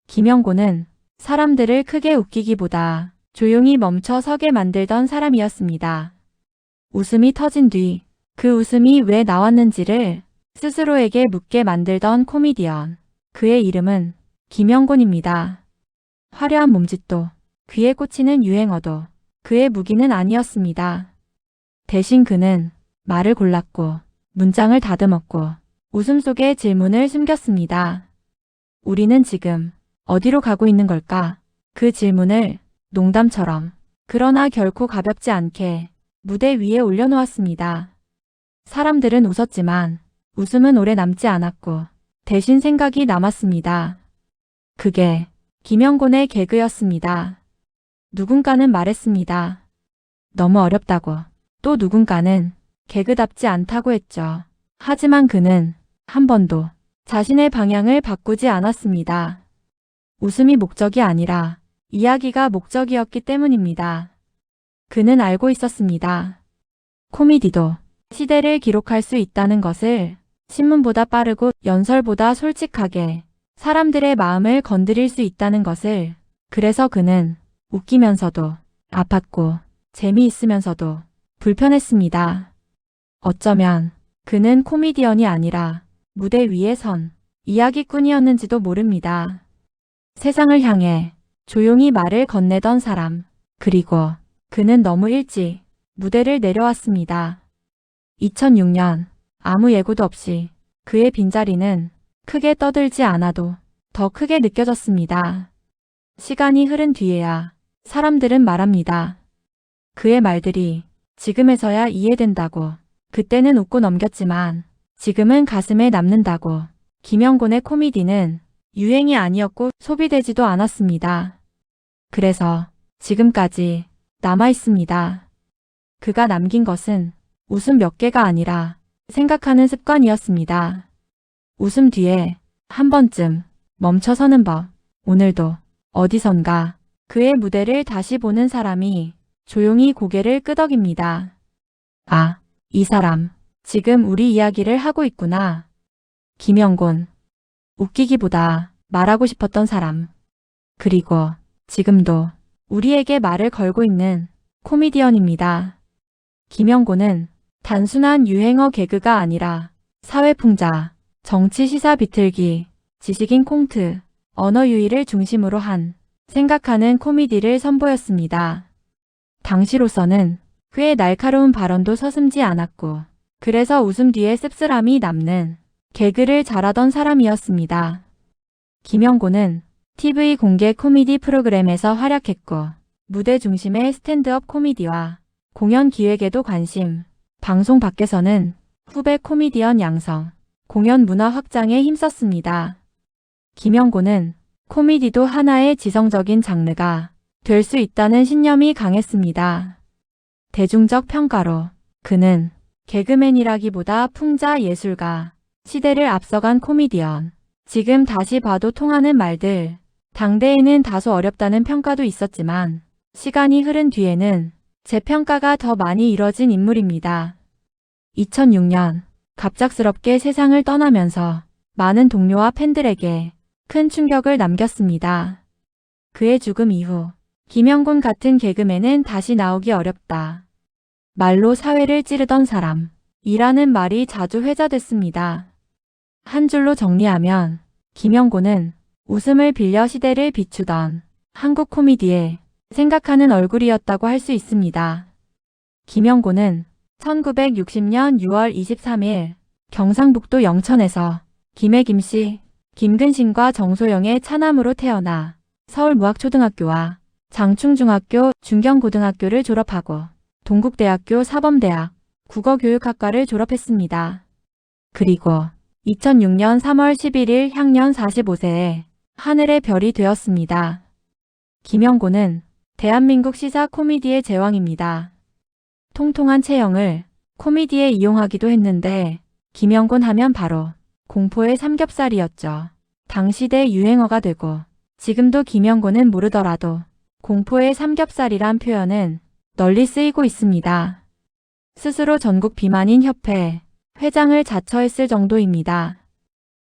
김영곤은 사람들을 크게 웃기기보다 조용히 멈춰 서게 만들던 사람이었습니다. 웃음이 터진 뒤 그 웃음이 왜 나왔는지를 스스로에게 묻게 만들던 코미디언. 그의 이름은 김영곤입니다. 화려한 몸짓도 귀에 꽂히는 유행어도 그의 무기는 아니었습니다. 대신 그는 말을 골랐고 문장을 다듬었고 웃음 속에 질문을 숨겼습니다. 우리는 지금 어디로 가고 있는 걸까? 그 질문을 농담처럼 그러나 결코 가볍지 않게 무대 위에 올려놓았습니다. 사람들은 웃었지만 웃음은 오래 남지 않았고 대신 생각이 남았습니다. 그게 김영곤의 개그였습니다. 누군가는 말했습니다. 너무 어렵다고. 또 누군가는 개그답지 않다고 했죠. 하지만 그는 한 번도 자신의 방향을 바꾸지 않았습니다. 웃음이 목적이 아니라 이야기가 목적이었기 때문입니다. 그는 알고 있었습니다. 코미디도 시대를 기록할 수 있다는 것을, 신문보다 빠르고 연설보다 솔직하게 사람들의 마음을 건드릴 수 있다는 것을. 그래서 그는 웃기면서도 아팠고 재미있으면서도 불편했습니다. 어쩌면 그는 코미디언이 아니라 무대 위에 선 이야기꾼이었는지도 모릅니다. 세상을 향해 조용히 말을 건네던 사람. 그리고 그는 너무 일찍 무대를 내려왔습니다. 2006년 아무 예고도 없이 그의 빈자리는 크게 떠들지 않아도 더 크게 느껴졌습니다. 시간이 흐른 뒤에야 사람들은 말합니다. 그의 말들이 지금에서야 이해된다고. 그때는 웃고 넘겼지만 지금은 가슴에 남는다고. 김영곤의 코미디는 유행이 아니었고 소비되지도 않았습니다. 그래서 지금까지 남아있습니다. 그가 남긴 것은 웃음 몇 개가 아니라 생각하는 습관이었습니다. 웃음 뒤에 한 번쯤 멈춰서는 법. 오늘도 어디선가 그의 무대를 다시 보는 사람이 조용히 고개를 끄덕입니다. 아, 이 사람 지금 우리 이야기를 하고 있구나. 김영곤. 웃기기보다 말하고 싶었던 사람. 그리고 지금도 우리에게 말을 걸고 있는 코미디언입니다. 김영곤은 단순한 유행어 개그가 아니라 사회풍자, 정치 시사 비틀기, 지식인 콩트, 언어 유희를 중심으로 한 생각하는 코미디를 선보였습니다. 당시로서는 그의 날카로운 발언도 서슴지 않았고 그래서 웃음 뒤에 씁쓸함이 남는 개그를 잘하던 사람이었습니다. 김영곤은 TV 공개 코미디 프로그램에서 활약했고 무대 중심의 스탠드업 코미디와 공연 기획에도 관심, 방송 밖에서는 후배 코미디언 양성, 공연 문화 확장에 힘썼습니다. 김영곤은 코미디도 하나의 지성적인 장르가 될 수 있다는 신념이 강했습니다. 대중적 평가로 그는 개그맨이라기보다 풍자 예술가, 시대를 앞서간 코미디언, 지금 다시 봐도 통하는 말들, 당대에는 다소 어렵다는 평가도 있었지만 시간이 흐른 뒤에는 재평가가 더 많이 이뤄진 인물입니다. 2006년 갑작스럽게 세상을 떠나면서 많은 동료와 팬들에게 큰 충격을 남겼습니다. 그의 죽음 이후 김영곤 같은 개그맨은 다시 나오기 어렵다. 말로 사회를 찌르던 사람, 이라는 말이 자주 회자됐습니다. 한 줄로 정리하면 김영곤은 웃음을 빌려 시대를 비추던 한국 코미디의 생각하는 얼굴이었다고 할 수 있습니다. 김영곤은 1960년 6월 23일 경상북도 영천에서 김씨, 김근신과 정소영의 차남으로 태어나 서울무학초등학교와 장충중학교, 중경고등학교를 졸업하고 동국대학교 사범대학 국어교육학과를 졸업했습니다. 그리고 2006년 3월 11일 향년 45세에 하늘의 별이 되었습니다. 김영곤은 대한민국 시사 코미디의 제왕입니다. 통통한 체형을 코미디에 이용하기도 했는데 김영곤 하면 바로 공포의 삼겹살이었죠. 당시대 유행어가 되고 지금도 김영곤은 모르더라도 공포의 삼겹살이란 표현은 널리 쓰이고 있습니다. 스스로 전국 비만인 협회 회장을 자처했을 정도입니다.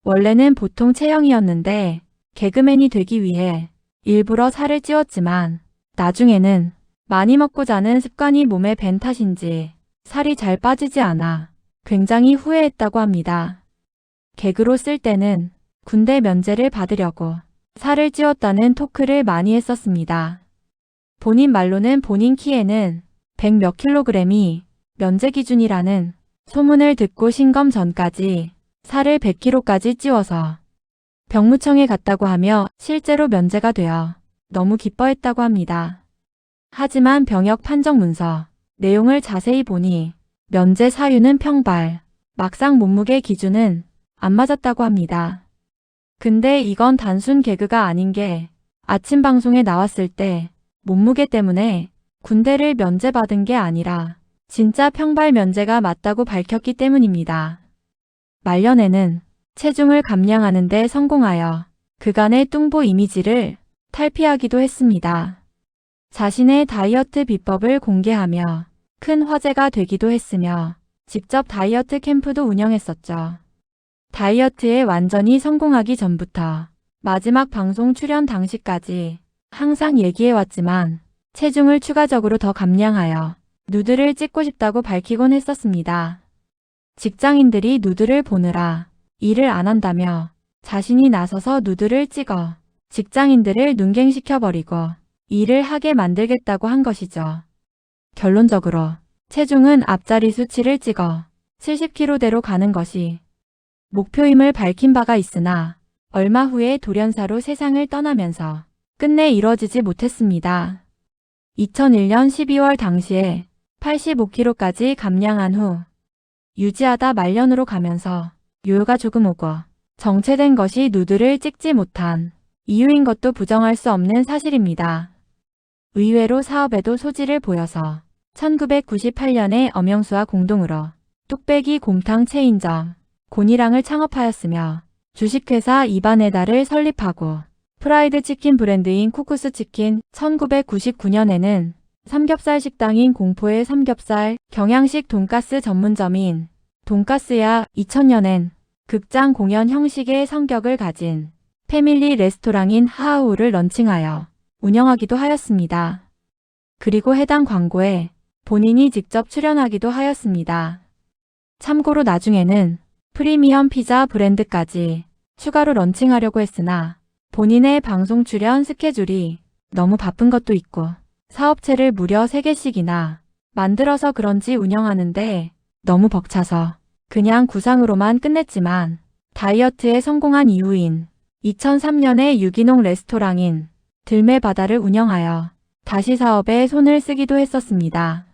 원래는 보통 체형이었는데 개그맨이 되기 위해 일부러 살을 찌웠지만 나중에는 많이 먹고 자는 습관이 몸에 밴 탓인지 살이 잘 빠지지 않아 굉장히 후회했다고 합니다. 개그로 쓸 때는 군대 면제를 받으려고 살을 찌웠다는 토크를 많이 했었습니다. 본인 말로는 본인 키에는 100 몇 킬로그램이 면제 기준이라는 소문을 듣고 신검 전까지 살을 100kg까지 찌워서 병무청에 갔다고 하며 실제로 면제가 되어 너무 기뻐했다고 합니다. 하지만 병역 판정 문서 내용을 자세히 보니 면제 사유는 평발, 막상 몸무게 기준은 안 맞았다고 합니다. 근데 이건 단순 개그가 아닌 게 아침 방송에 나왔을 때 몸무게 때문에 군대를 면제받은 게 아니라 진짜 평발 면제가 맞다고 밝혔기 때문입니다. 말년에는 체중을 감량하는 데 성공하여 그간의 뚱보 이미지를 탈피하기도 했습니다. 자신의 다이어트 비법을 공개하며 큰 화제가 되기도 했으며 직접 다이어트 캠프도 운영했었죠. 다이어트에 완전히 성공하기 전부터 마지막 방송 출연 당시까지 항상 얘기해왔지만 체중을 추가적으로 더 감량하여 누드를 찍고 싶다고 밝히곤 했었습니다. 직장인들이 누드를 보느라 일을 안 한다며 자신이 나서서 누드를 찍어 직장인들을 눈갱시켜버리고 일을 하게 만들겠다고 한 것이죠. 결론적으로 체중은 앞자리 수치를 찍어 70kg대로 가는 것이 목표임을 밝힌 바가 있으나 얼마 후에 돌연사로 세상을 떠나면서 끝내 이뤄지지 못했습니다. 2001년 12월 당시에 85kg까지 감량한 후 유지하다 말년으로 가면서 요요가 조금 오고 정체된 것이 누드를 찍지 못한 이유인 것도 부정할 수 없는 사실입니다. 의외로 사업에도 소질을 보여서 1998년에 엄영수와 공동으로 뚝배기 곰탕 체인점 곤이랑을 창업하였으며 주식회사 이바네다를 설립하고 프라이드 치킨 브랜드인 쿠쿠스 치킨, 1999년에는 삼겹살 식당인 공포의 삼겹살, 경양식 돈가스 전문점인 돈가스야, 2000년엔 극장 공연 형식의 성격을 가진 패밀리 레스토랑인 하하오를 런칭하여 운영하기도 하였습니다. 그리고 해당 광고에 본인이 직접 출연하기도 하였습니다. 참고로 나중에는 프리미엄 피자 브랜드까지 추가로 런칭하려고 했으나 본인의 방송 출연 스케줄이 너무 바쁜 것도 있고 사업체를 무려 3개씩이나 만들어서 그런지 운영하는데 너무 벅차서 그냥 구상으로만 끝냈지만 다이어트에 성공한 이후인 2003년에 유기농 레스토랑인 들매바다를 운영하여 다시 사업에 손을 쓰기도 했었습니다.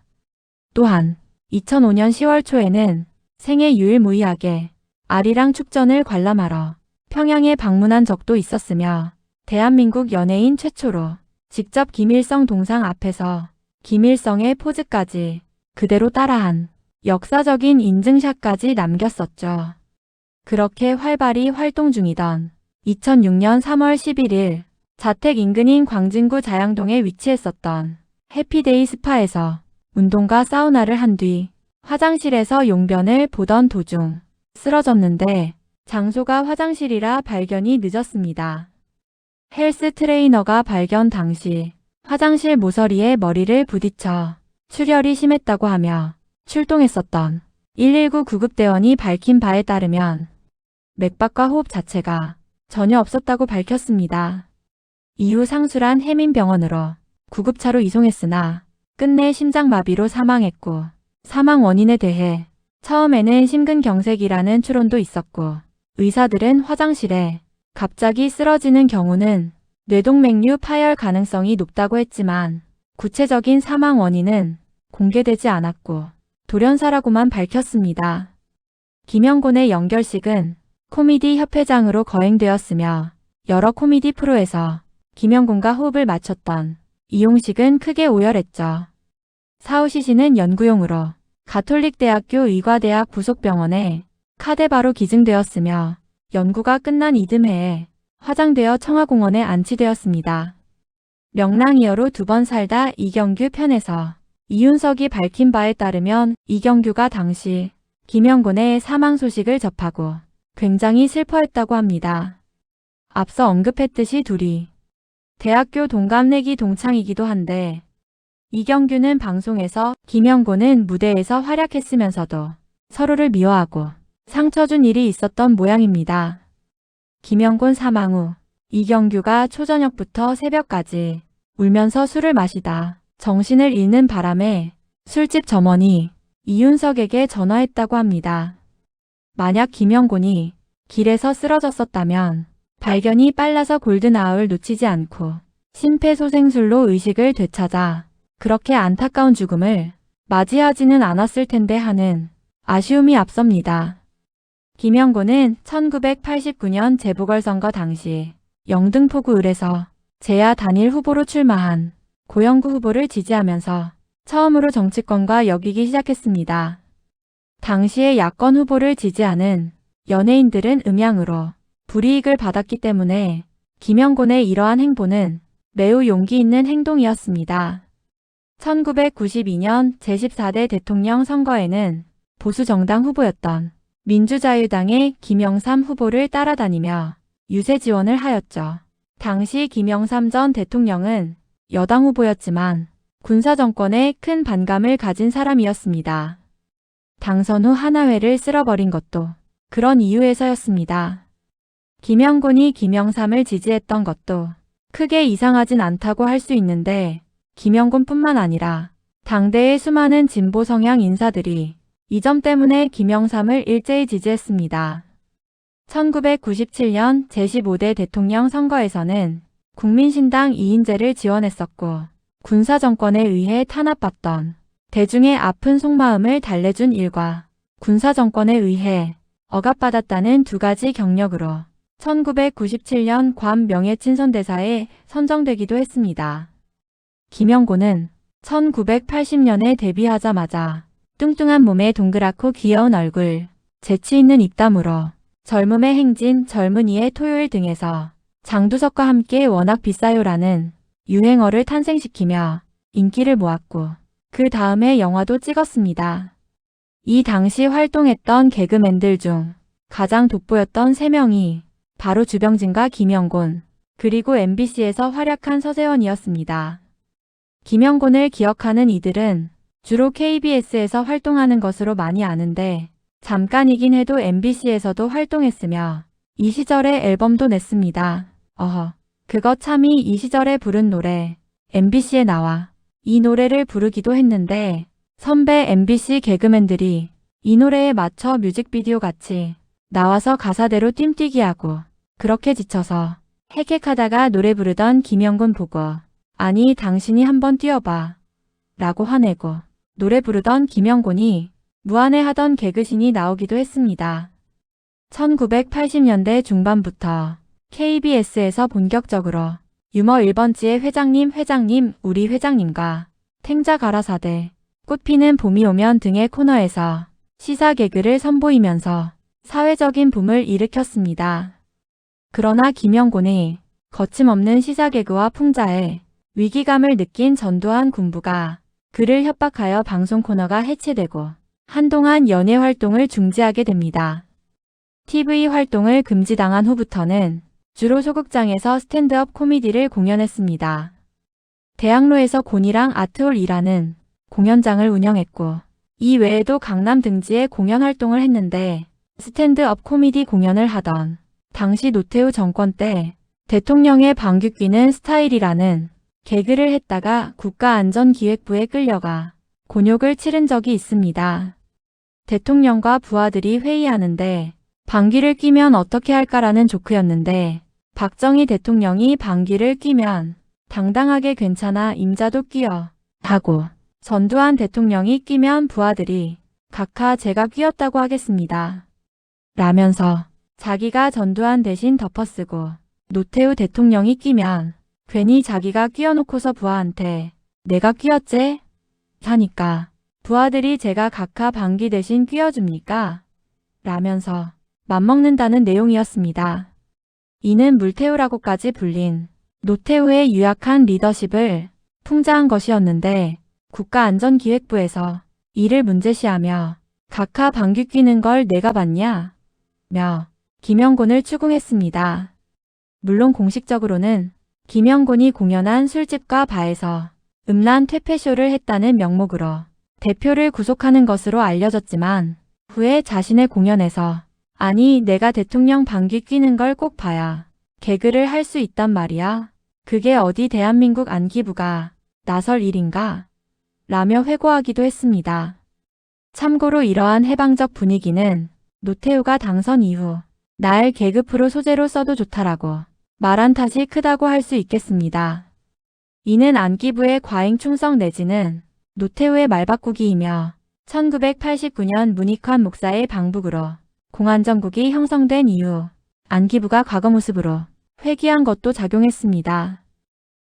또한 2005년 10월 초에는 생애 유일무이하게 아리랑 축전을 관람하러 평양에 방문한 적도 있었으며 대한민국 연예인 최초로 직접 김일성 동상 앞에서 김일성의 포즈까지 그대로 따라한 역사적인 인증샷까지 남겼었죠. 그렇게 활발히 활동 중이던 2006년 3월 11일 자택 인근인 광진구 자양동에 위치했었던 해피데이 스파에서 운동과 사우나를 한 뒤 화장실에서 용변을 보던 도중 쓰러졌는데 장소가 화장실이라 발견이 늦었습니다. 헬스 트레이너가 발견 당시 화장실 모서리에 머리를 부딪혀 출혈이 심했다고 하며 출동했었던 119 구급대원이 밝힌 바에 따르면 맥박과 호흡 자체가 전혀 없었다고 밝혔습니다. 이후 상술한 해민병원으로 구급차로 이송했으나 끝내 심장마비로 사망했고 사망 원인에 대해 처음에는 심근경색이라는 추론도 있었고 의사들은 화장실에 갑자기 쓰러지는 경우는 뇌동맥류 파열 가능성이 높다고 했지만 구체적인 사망 원인은 공개되지 않았고 돌연사라고만 밝혔습니다. 김영곤의 연결식은 코미디 협회장으로 거행되었으며 여러 코미디 프로에서 김영곤과 호흡을 맞췄던 이용식은 크게 오열했죠. 사후시신은 연구용으로 가톨릭대학교 의과대학 부속병원에 카데바로 기증되었으며 연구가 끝난 이듬해에 화장되어 청화공원에 안치되었습니다. 명랑이어로 2번 살다 이경규 편에서 이윤석이 밝힌 바에 따르면 이경규가 당시 김영곤의 사망 소식을 접하고 굉장히 슬퍼했다고 합니다. 앞서 언급했듯이 둘이 대학교 동갑내기 동창이기도 한데 이경규는 방송에서, 김영곤은 무대에서 활약했으면서도 서로를 미워하고 상처 준 일이 있었던 모양입니다. 김영곤 사망 후 이경규가 초저녁부터 새벽까지 울면서 술을 마시다 정신을 잃는 바람에 술집 점원이 이윤석에게 전화했다고 합니다. 만약 김영곤이 길에서 쓰러졌었다면 발견이 빨라서 골든아워를 놓치지 않고 심폐소생술로 의식을 되찾아 그렇게 안타까운 죽음을 맞이하지는 않았을 텐데 하는 아쉬움이 앞섭니다. 김영곤은 1989년 재보궐선거 당시 영등포구 을에서 제야 단일 후보로 출마한 고영구 후보를 지지하면서 처음으로 정치권과 엮이기 시작했습니다. 당시에 야권 후보를 지지하는 연예인들은 음양으로 불이익을 받았기 때문에 김영곤의 이러한 행보는 매우 용기 있는 행동이었습니다. 1992년 제14대 대통령 선거에는 보수정당 후보였던 민주자유당의 김영삼 후보를 따라다니며 유세 지원을 하였죠. 당시 김영삼 전 대통령은 여당 후보였지만 군사정권에 큰 반감을 가진 사람이었습니다. 당선 후 하나회를 쓸어버린 것도 그런 이유에서였습니다. 김영곤이 김영삼을 지지했던 것도 크게 이상하진 않다고 할 수 있는데 김영곤뿐만 아니라 당대의 수많은 진보 성향 인사들이 이 점 때문에 김영삼을 일제히 지지했습니다. 1997년 제15대 대통령 선거에서는 국민신당 이인재를 지원했었고 군사정권에 의해 탄압받던 대중의 아픈 속마음을 달래준 일과 군사정권에 의해 억압받았다는 두 가지 경력으로 1997년 괌 명예친선대사에 선정되기도 했습니다. 김영곤은 1980년에 데뷔하자마자 뚱뚱한 몸에 동그랗고 귀여운 얼굴, 재치있는 입담으로 젊음의 행진, 젊은이의 토요일 등에서 장두석과 함께 워낙 비싸요라는 유행어를 탄생시키며 인기를 모았고 그 다음에 영화도 찍었습니다. 이 당시 활동했던 개그맨들 중 가장 돋보였던 3명이 바로 주병진과 김영곤, 그리고 MBC에서 활약한 서세원이었습니다. 김영곤을 기억하는 이들은 주로 KBS에서 활동하는 것으로 많이 아는데 잠깐이긴 해도 MBC에서도 활동했으며 이 시절에 앨범도 냈습니다. 그거 참이 이 시절에 부른 노래 MBC에 나와 이 노래를 부르기도 했는데 선배 MBC 개그맨들이 이 노래에 맞춰 뮤직비디오 같이 나와서 가사대로 뜀뛰기 하고 그렇게 지쳐서 헥헥하다가 노래 부르던 김영곤 보고 아니 당신이 한번 뛰어봐 라고 화내고 노래 부르던 김영곤이 무안해하던 개그신이 나오기도 했습니다. 1980년대 중반부터 KBS에서 본격적으로 유머 1번지의 회장님 우리 회장님과 탱자 가라사대 꽃피는 봄이 오면 등의 코너에서 시사 개그를 선보이면서 사회적인 붐을 일으켰습니다. 그러나 김영곤의 거침없는 시사 개그와 풍자에 위기감을 느낀 전두환 군부가 그를 협박하여 방송 코너가 해체되고 한동안 연예 활동을 중지하게 됩니다. TV 활동을 금지당한 후부터는 주로 소극장에서 스탠드업 코미디를 공연했습니다. 대학로에서 곤이랑 아트홀이라는 공연장을 운영했고 이 외에도 강남 등지에 공연 활동을 했는데 스탠드업 코미디 공연을 하던 당시 노태우 정권 때 대통령의 방귀 뀌는 스타일이라는 개그를 했다가 국가안전기획부에 끌려가 곤욕을 치른 적이 있습니다. 대통령과 부하들이 회의하는데 방귀를 뀌면 어떻게 할까라는 조크였는데 박정희 대통령이 방귀를 뀌면 당당하게 괜찮아 임자도 끼어 하고 전두환 대통령이 끼면 부하들이 각하 제가 끼었다고 하겠습니다. 라면서 자기가 전두환 대신 덮어쓰고 노태우 대통령이 끼면 괜히 자기가 끼워놓고서 부하한테 내가 끼었제? 하니까 부하들이 제가 각하 방귀 대신 끼워줍니까? 라면서 맘먹는다는 내용이었습니다. 이는 물태우라고까지 불린 노태우의 유약한 리더십을 풍자한 것이었는데 국가안전기획부에서 이를 문제시하며 각하 방귀 뀌는 걸 내가 봤냐? 며 김영곤을 추궁했습니다. 물론 공식적으로는 김영곤이 공연한 술집과 바에서 음란 퇴폐쇼를 했다는 명목으로 대표를 구속하는 것으로 알려졌지만 후에 자신의 공연에서 아니 내가 대통령 방귀 뀌는 걸 꼭 봐야 개그를 할 수 있단 말이야. 그게 어디 대한민국 안기부가 나설 일인가? 라며 회고하기도 했습니다. 참고로 이러한 해방적 분위기는 노태우가 당선 이후 날 개그 프로 소재로 써도 좋다라고 말한 탓이 크다고 할 수 있겠습니다. 이는 안기부의 과잉 충성 내지는 노태우의 말바꾸기이며 1989년 문익환 목사의 방북으로 공안정국이 형성된 이후 안기부가 과거 모습으로 회귀한 것도 작용했습니다.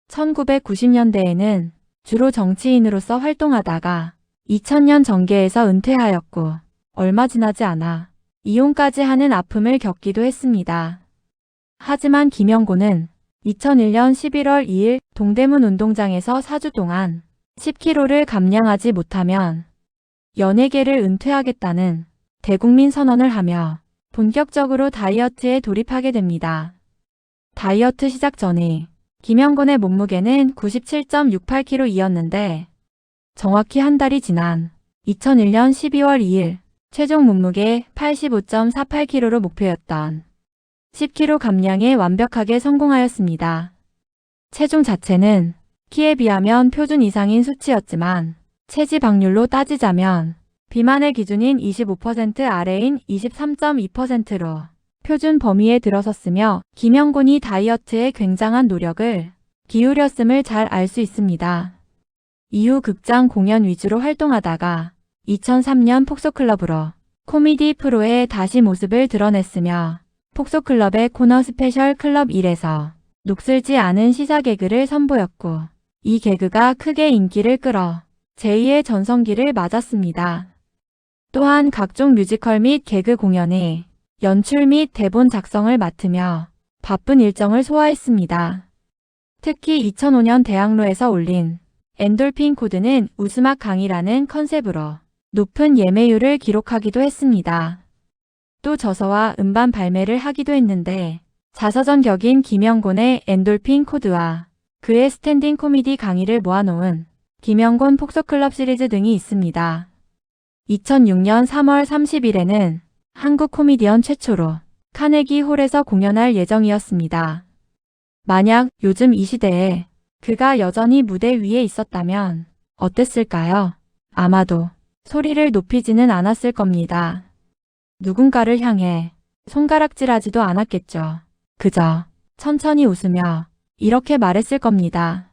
1990년대에는 주로 정치인으로서 활동하다가 2000년 정계에서 은퇴하였고 얼마 지나지 않아 이혼까지 하는 아픔을 겪기도 했습니다. 하지만 김영곤은 2001년 11월 2일 동대문 운동장에서 4주 동안 10kg를 감량하지 못하면 연예계를 은퇴하겠다는 대국민 선언을 하며 본격적으로 다이어트에 돌입하게 됩니다. 다이어트 시작 전에 김영곤의 몸무게는 97.68kg이었는데 정확히 한 달이 지난 2001년 12월 2일 최종 몸무게 85.48kg로 목표였던 10kg 감량에 완벽하게 성공하였습니다. 체중 자체는 키에 비하면 표준 이상인 수치였지만 체지방률로 따지자면 비만의 기준인 25% 아래인 23.2%로 표준 범위에 들어섰으며 김영곤이 다이어트에 굉장한 노력을 기울였음을 잘 알 수 있습니다. 이후 극장 공연 위주로 활동하다가 2003년 폭소클럽으로 코미디 프로에 다시 모습을 드러냈으며 폭소클럽의 코너 스페셜 클럽 1에서 녹슬지 않은 시사 개그를 선보였고 이 개그가 크게 인기를 끌어 제2의 전성기를 맞았습니다. 또한 각종 뮤지컬 및 개그 공연에 연출 및 대본 작성을 맡으며 바쁜 일정을 소화했습니다. 특히 2005년 대학로에서 올린 엔돌핀 코드는 웃음악 강의라는 컨셉으로 높은 예매율을 기록하기도 했습니다. 또 저서와 음반 발매를 하기도 했는데 자서전 격인 김영곤의 엔돌핀 코드와 그의 스탠딩 코미디 강의를 모아놓은 김영곤 폭소클럽 시리즈 등이 있습니다. 2006년 3월 30일에는 한국 코미디언 최초로 카네기 홀에서 공연할 예정이었습니다. 만약 요즘 이 시대에 그가 여전히 무대 위에 있었다면 어땠을까요? 아마도 소리를 높이지는 않았을 겁니다. 누군가를 향해 손가락질하지도 않았겠죠. 그저 천천히 웃으며 이렇게 말했을 겁니다.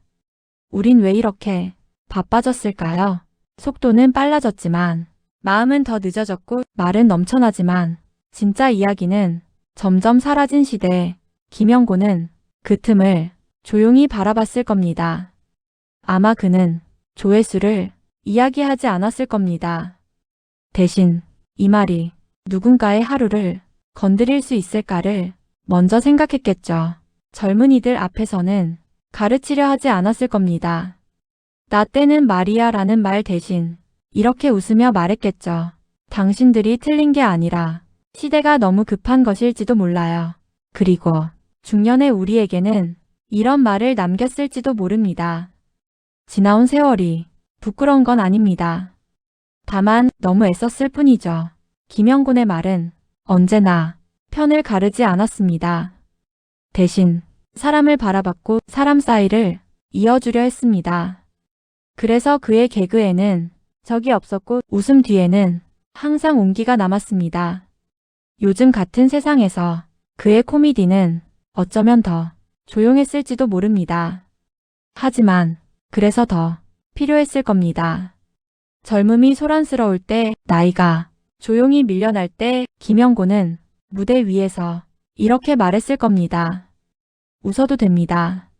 우린 왜 이렇게 바빠졌을까요? 속도는 빨라졌지만 마음은 더 늦어졌고 말은 넘쳐나지만 진짜 이야기는 점점 사라진 시대. 김영곤은 그 틈을 조용히 바라봤을 겁니다. 아마 그는 조회수를 이야기하지 않았을 겁니다. 대신 이 말이 누군가의 하루를 건드릴 수 있을까를 먼저 생각했겠죠. 젊은이들 앞에서는 가르치려 하지 않았을 겁니다. 나 때는 마리아라는 말 대신 이렇게 웃으며 말했겠죠. 당신들이 틀린 게 아니라 시대가 너무 급한 것일지도 몰라요. 그리고 중년의 우리에게는 이런 말을 남겼을지도 모릅니다. 지나온 세월이 부끄러운 건 아닙니다. 다만 너무 애썼을 뿐이죠. 김영곤의 말은 언제나 편을 가르지 않았습니다. 대신 사람을 바라봤고 사람 사이를 이어주려 했습니다. 그래서 그의 개그에는 적이 없었고 웃음 뒤에는 항상 온기가 남았습니다. 요즘 같은 세상에서 그의 코미디는 어쩌면 더 조용했을지도 모릅니다. 하지만 그래서 더 필요했을 겁니다. 젊음이 소란스러울 때, 나이가 조용히 밀려날 때 김영곤은 무대 위에서 이렇게 말했을 겁니다. 웃어도 됩니다.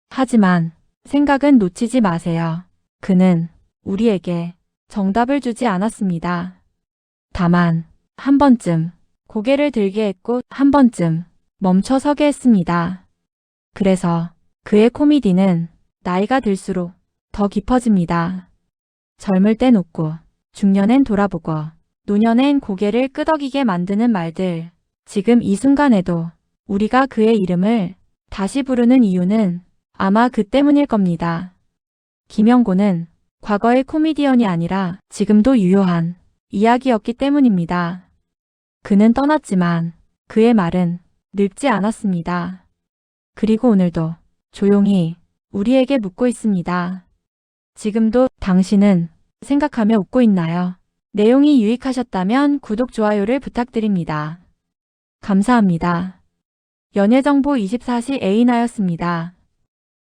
하지만 생각은 놓치지 마세요. 그는 우리에게 정답을 주지 않았습니다. 다만 한 번쯤 고개를 들게 했고 한 번쯤 멈춰 서게 했습니다. 그래서 그의 코미디는 나이가 들수록 더 깊어집니다. 젊을 땐 웃고 중년엔 돌아보고 노년엔 고개를 끄덕이게 만드는 말들. 지금 이 순간에도 우리가 그의 이름을 다시 부르는 이유는 아마 그 때문일 겁니다. 김영곤은 과거의 코미디언이 아니라 지금도 유효한 이야기였기 때문입니다. 그는 떠났지만 그의 말은 늙지 않았습니다. 그리고 오늘도 조용히 우리에게 묻고 있습니다. 지금도 당신은 생각하며 웃고 있나요? 내용이 유익하셨다면 구독, 좋아요를 부탁드립니다. 감사합니다. 연예정보 24시 에이나였습니다.